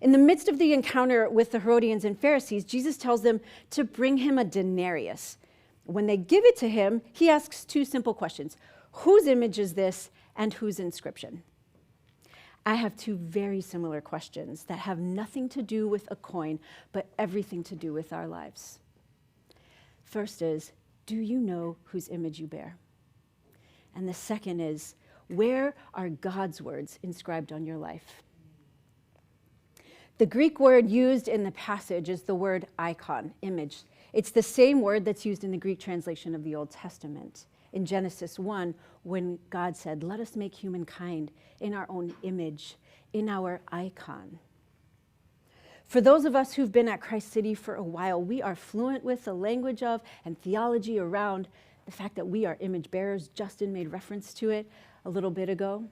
In the midst of the encounter with the Herodians and Pharisees, Jesus tells them to bring him a denarius. When they give it to him, he asks two simple questions. Whose image is this, and whose inscription? I have two very similar questions that have nothing to do with a coin, but everything to do with our lives. First is, do you know whose image you bear? And the second is, where are God's words inscribed on your life? The Greek word used in the passage is the word icon, image. It's the same word that's used in the Greek translation of the Old Testament. In Genesis 1, when God said, let us make humankind in our own image, in our icon. For those of us who've been at Christ City for a while, we are fluent with the language of and theology around the fact that we are image bearers. Justin made reference to it a little bit ago.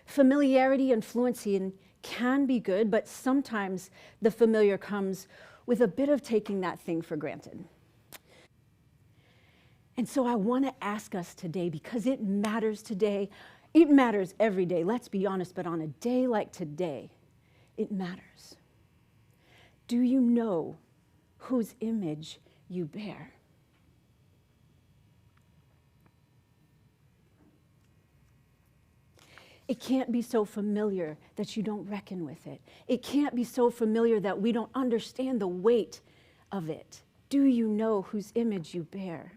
Familiarity and fluency can be good, but sometimes the familiar comes with a bit of taking that thing for granted. And so I want to ask us today, because it matters today, it matters every day, let's be honest, but on a day like today, it matters. Do you know whose image you bear? It can't be so familiar that you don't reckon with it. It can't be so familiar that we don't understand the weight of it. Do you know whose image you bear?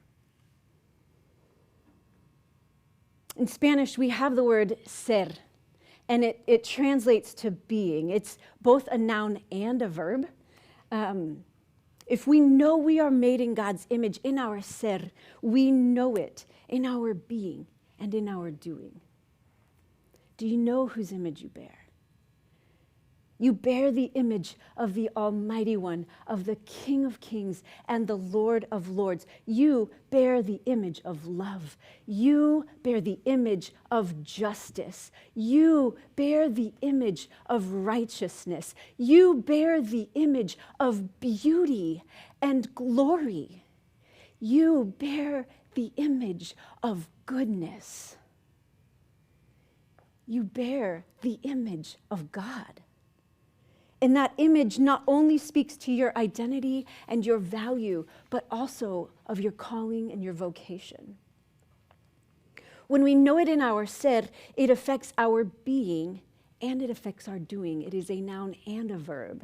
In Spanish, we have the word ser, and it translates to being. It's both a noun and a verb. If we know we are made in God's image, in our ser, we know it in our being and in our doing. Do you know whose image you bear? You bear the image of the Almighty One, of the King of Kings and the Lord of Lords. You bear the image of love. You bear the image of justice. You bear the image of righteousness. You bear the image of beauty and glory. You bear the image of goodness. You bear the image of God. And that image not only speaks to your identity and your value, but also of your calling and your vocation. When we know it in our ser, it affects our being and it affects our doing. It is a noun and a verb.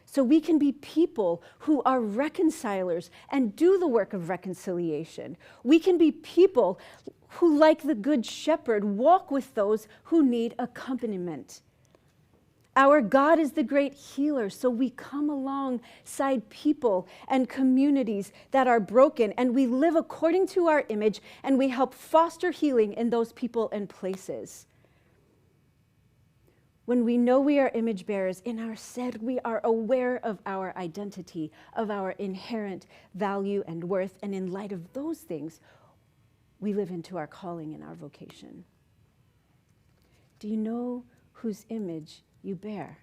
So we can be people who are reconcilers and do the work of reconciliation. We can be people who, like the Good Shepherd, walk with those who need accompaniment. Our God is the great healer, so we come alongside people and communities that are broken, and we live according to our image, and we help foster healing in those people and places. When we know we are image bearers, in our ser, we are aware of our identity, of our inherent value and worth, and in light of those things, we live into our calling and our vocation. Do you know whose image you bear?